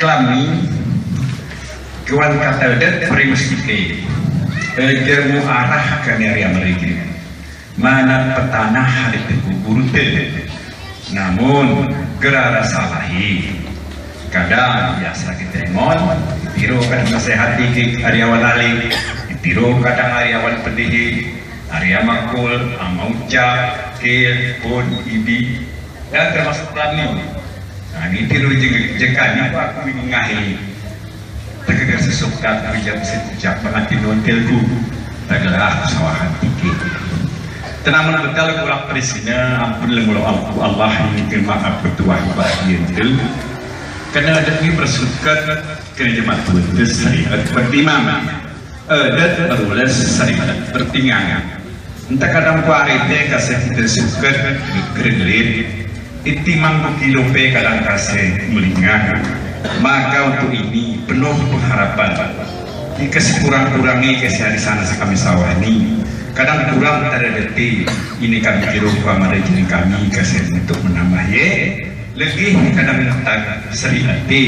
Klami kawan kata dat primestike germu arah ke area mereka mana petanah hari terkubur namun gerara salahi kadang biasa kita emon ditiru kadang nasihati ke Aryawan Ali ditiru kadang Aryawan Pedih Arya Makul Amauca Kil Pun Ibi dan termasuk Klami. Nah ditiru jengkani aku mengahi terkadang sesukat kerja sejak pengantin nontelku tagalah sawahan tinggi tenang betul kurang presina ampun lemulu Allah ini maaf bertuah bahagia itu karena ada ini bersukat kena jemaat itu syariat bertimang dan berulas syariat bertinggang entah kadang kuarite kasih kita sukat geregelit itimang bukilope kadang kasih melingang maka untuk ini penuh pengharapan jika sekurang-kurangnya kesehari sana kami sawah ini kadang kurang ada detik ini kami kira kepada jadi kami kasih untuk menambah lebih kadang tak seri hati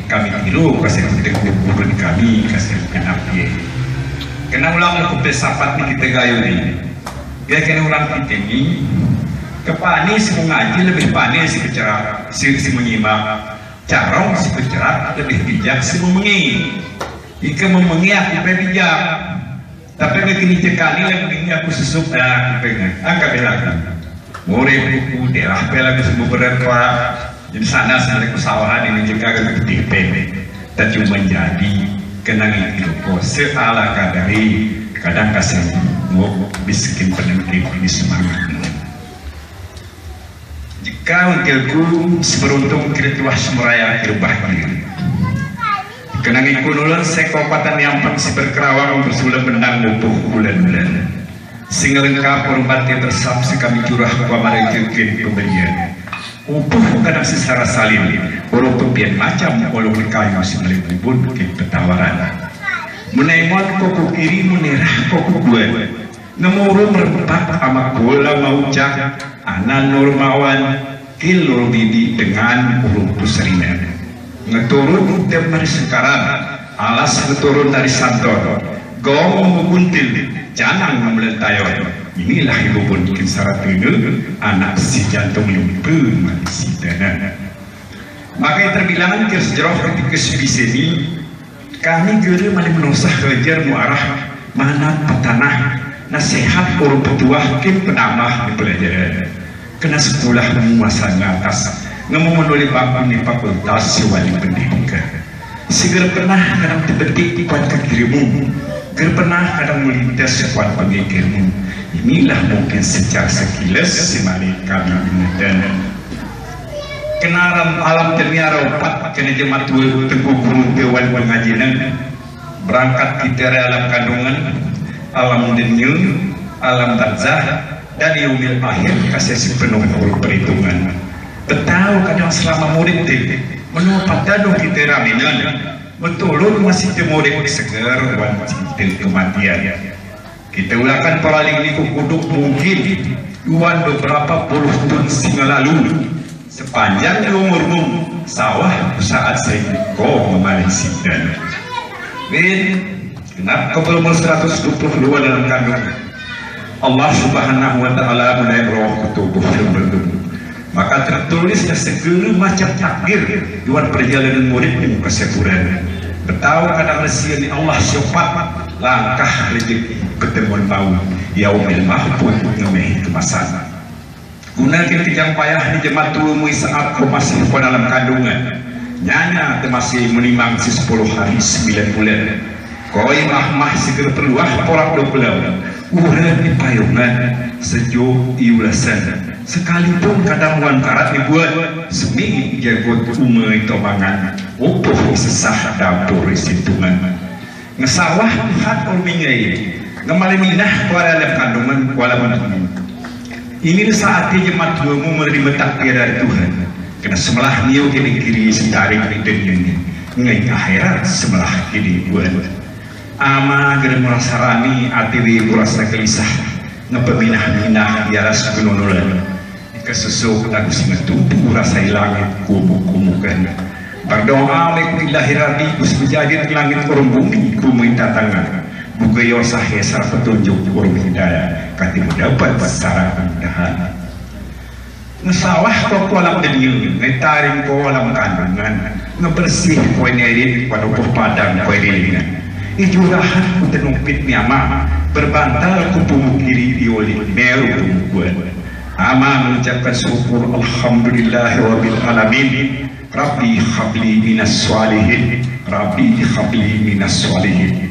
kami kira kasih untuk kurun kami kasih kenap kena ulang untuk sahabat ni kita gayu ni dia kena ulang kita ni kepanis mengaji lebih panis secara si menyimak carong si bercerak lebih bijak si memengi jika memengi aku bijak tapi begini cekali lagi aku sesup aku pengen angkat belakang murid buku daerah belakang semua berapa jadi sana saya kesawahan ini juga agak tipe dan cuma menjadi kenangan hidup seala kadari kadang kasih mau bisikin peneliti ini semangat jika untukku seberuntung kirituah semuraya kirubahnya kenangi kunulan sekopatan yang pasti berkerawang bersulam benang mupuh bulan-bulan sehingga lengkap perubahan tersam sekami curah kuamare kirkin pembelian mupuh kadang secara salim walau pembian macam walau berkayu semalih ribun bikin petawaran menaimon koko kiri menerah koko buat ngemuru merempat amak bola maucak anan nurmawan kil bidi dengan urung pusrina ngeturun tiap hari sekarang alas ngeturun dari santor gong membuntil janang memlentayon inilah ibu pun bikin syarat ini anak si jantung lumpuh manusia dana maka terbilangan ke sejarah ketika sebisini kami gere mana menusah kejar muarah mana petanah nasihat orang petuah kim penambah di pelajaran kena sekolah menguasai atas ngememenuhi bangku di fakultas wali pendidikan segera pernah kadang terbetik kuat dirimu segera pernah kadang melintas kuat pemikirmu inilah mungkin secara sekilas semali kami dan kenaram alam terniara opat kena jemaat teguh guru dewan pengajian berangkat kita alam kandungan alam dunia alam barzah dan yaumil akhir kasih sepenuh perhitungan tahu kadang selama murid menurut padano kita raminan betul masih murid segar wajib kematian kita ulangkan paling ini kuduk mungkin duan beberapa puluh tahun singa lalu sepanjang umurmu sawah saat saya kau memalisi dan kenapa kau belum 122 dalam kandungan Allah subhanahu wa ta'ala mulai roh kutubuh yang bertemu maka tertulisnya segala macam takdir buat perjalanan murid di muka sepuran bertahu kadang resian Allah syopat langkah rezeki ketemuan bau yaumil mahpun ngemehi kemasan gunakan kejang payah di jemaat tulumu saat kau masih dalam kandungan nyanya masih menimang 10 hari 9 bulan koi mahmah segera peluah porak dokulau urang di payungan sejuk iulasan sekalipun kadang wan karat dibuat seminggu jagot umai tobangan upuh sesah dapur situngan ngesawah hat ulmingai ngemalinah kuala dalam kandungan kuala menunggu ini saatnya jemaat duamu menerima takdir dari Tuhan kena semelah niu kini kiri setarik di dunia ini ngai akhirat semelah kini buat ama gede merasarani atiwi kurasa gelisah ngepeminah-minah biaras penunulan kesusuk lagu singa tumpu rasa langit kubu-kumukan berdoa alaikumillahir rabbi Gus menjadi langit urung bumi ku minta tangan buka yosah yasar petunjuk urung hidayah kati mendapat secara kemudahan ngesawah ko kolam deniu ngetaring ko kolam kandungan ngebersih ko nerin pada padang ko delingan ijurahan ku tenumpit nyama berbantal ku punguk diri dioli meru pungguan ama mengucapkan syukur alhamdulillahi rabbil alamin Rabbi habli minas salihin Rabbi habli minas salihin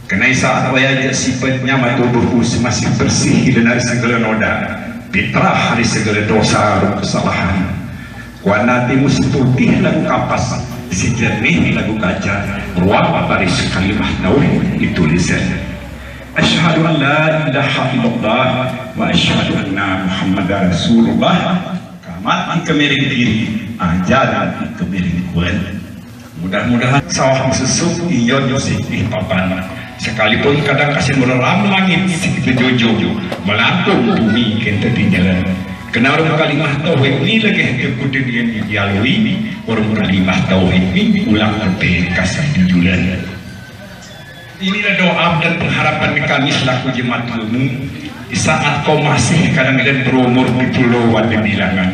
kenai saat wajah sifatnya matubuhku masih bersih dari segala noda fitrah dari segala dosa dan kesalahan wanati mustutih lagu kapas si jernih lagu kaca ruang baris kalimah tauhid ditulisan asyhadu an la ilaha illallah wa asyhadu anna muhammadar rasulullah kamat kemiring diri ajaran kemiring kuat mudah-mudahan sawah susuk iyon yosik di papan sekalipun kadang kasih meneram langit segitu jojo melambung bumi kita di jalan kenal kalimah tauhid ini lagi kekuatan yang dilalui orang kalimah tauhid ini ulang sampai kasih jujulan inilah doa dan pengharapan kami selaku jemaat ilmu di saat kau masih kadang-kadang berumur di pulauan dan bilangan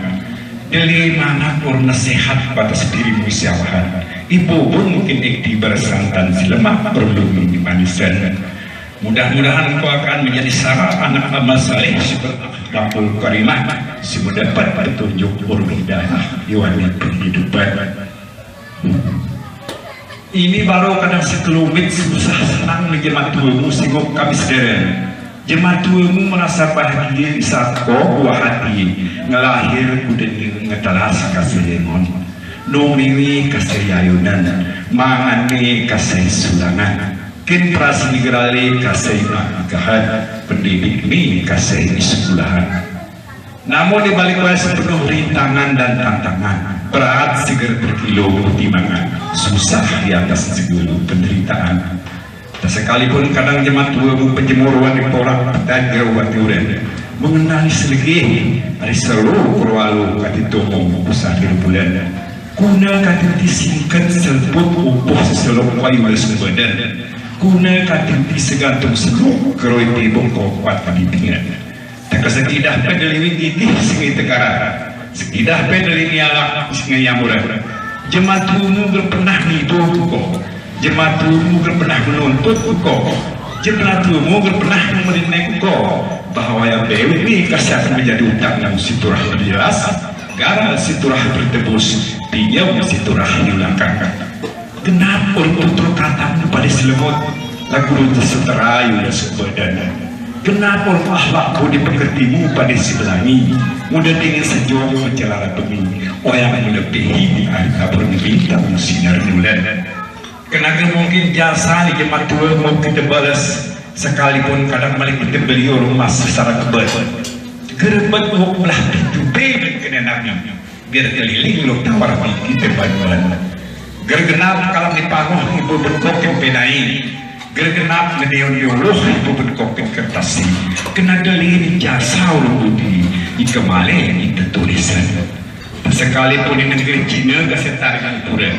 dari mana kurna sehat pada dirimu musyawahan ibu pun mungkin iktibar santan silemah perlu dimanisan mudah-mudahan kau akan menjadi syarat anak amal saleh seberakhlakul karimah semendapat petunjuk urung hidayah iwan kehidupan ini baru kadang sekelumit susah senang jemaat ilmu singgup kami sederhana jemaat ilmu merasa bahagia di saat kau buah hati ngelahir kudan ngetalas kasih lemon nuriwi kasih ayunan mangani kasih sulangan kin prasini gerali kasih akikahan pendidik ini kasih sekulahan namun dibalik sepenuh rintangan dan tantangan berat seger berkilo pertimbangan susah di atas segala penderitaan sekalipun kadang jemaat ilmu penjemuruan di porak petajir waturan mengenali selegi dari seluruh perwalu katitomong usadir bulan kuna katinti singkat selput upuh seselok kayu sebadan kuna katinti segantung seluk keroi tibong kuat paditingan tak sekidah pedeliwin titih singi tegara sekidah pedeliwin nialak singi yamuran jemaat ilmu berpenah hidup kok jemaat ilmu berpenah menuntut kok jemaat ilmu berpenah memerin kok bahwa yang dewi ini kasih akan menjadi utang yang siturah berjelas gara siturah bertebus pinjam siturah hilangkan kenapa untuk kata pada selemot lagu rute seterayu dan sebadan kenapa akhlakku dipekertimu pada sebelangi mudah dingin sejauh menjalan demi yang melebihi di hari kabur bintang sinar bulan kenapa mungkin jasa di jemaat tua mau kita balas sekalipun kadang balik kita beli rumah secara kebal gerebat belah pintu dan kena nabi biar keliling lo tawar kita bantuan gergenap kalau dipanguh ibu berkopin penai gergenap ngedeon-deoloh ibu berkopin kertas kena dali jasa uludi ikemale itu tulisan sekalipun di negeri Cina kasih tarikan pura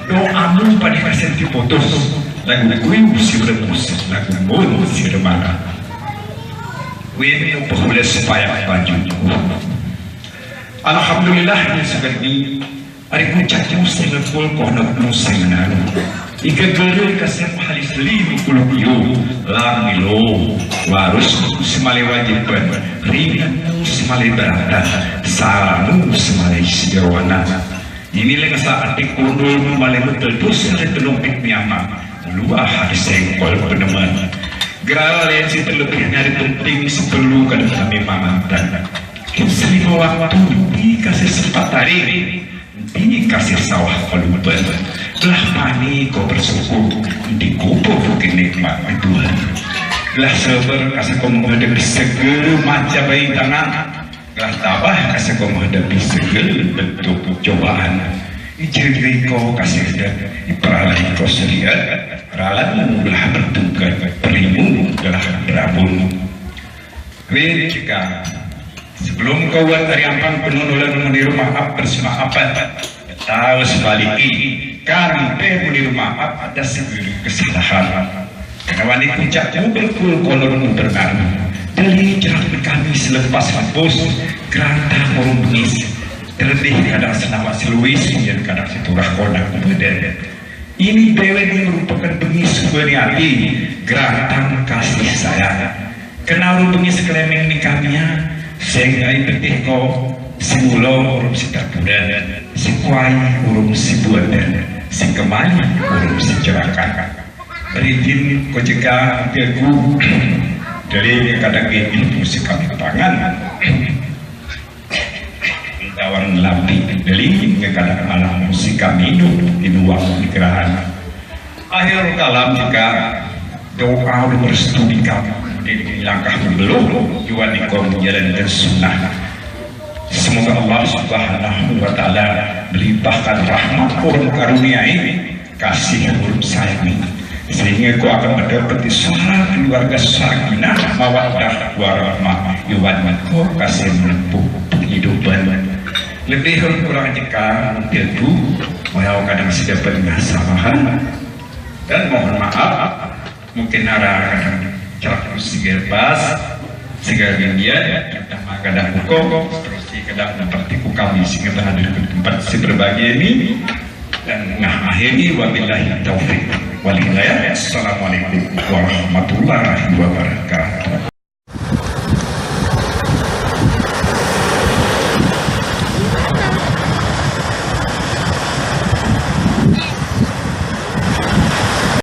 doamu pada kasih dipotos lagu yang si remus lagu bolu si remara wini upahula supaya baju alhamdulillah yang segini hari kucak musim ngepul kohna musim naru ika gere kasih halis limi kulubio lamilo warus semale wajiban ringan semale berada salamu semale siawana ini lagi saat dikundul malai betul dosa dan telumpik miama luah hari sengkol peneman geral yang si terlebih dari penting sebelum kami mamatan selima waktu dikasih sempat tarik dikasih sawah pelupan telah panik kau bersyukur dikubur mungkin nikmat Tuhan telah sabar kasih kau menghadapi segala macam bayi tangan telah tabah kasih kau menghadapi segala bentuk cobaan ijri kau kasih dan iperalai kau selihat ralatmu telah bertungkat perimu telah berabun jika sebelum kau buat dari ampang penunulan meniru maaf bersama apa tahu sebaliknya kami menerima maaf ada segala kesalahan karena wanita puncak berkul kolon benar dari jalan kami selepas hapus kerana urung bengis terlebih kadang senama seluis dan kadang seturah konak badan ini dewa ini merupakan bengis berniati gerantang kasih sayang kenal bengis kelemeng ni kaminya sehingga petih kau si ulo urung si terpudan si kuai urung si buatan si kemana urung si cerakan berizin kau jaga pilku dari kadang ini musik kami pangan tawang lampi beli kadang alam musik kami hidup di luar gerahan akhir kalam jika doa berstudi kami di langkah belum jual di kaum menjalankan sunnah. Semoga Allah Subhanahu wa Ta'ala melimpahkan rahmat orang karunia ini kasih urut sayang sehingga kau akan mendapat suara keluarga sakinah mawaddah warahmah yuwan kau kasih menempuh kehidupan lebih kurang jika tentu walau kadang sedapat kesalahan dan mohon maaf mungkin arah kadang celak sigar pas sigar dia kadang hukum terus kadang praktiku kami sehingga hadir ke tempat si berbagai ini dan akhirnya wabillahi taufiq wal hidayah. Assalamualaikum warahmatullahi wabarakatuh.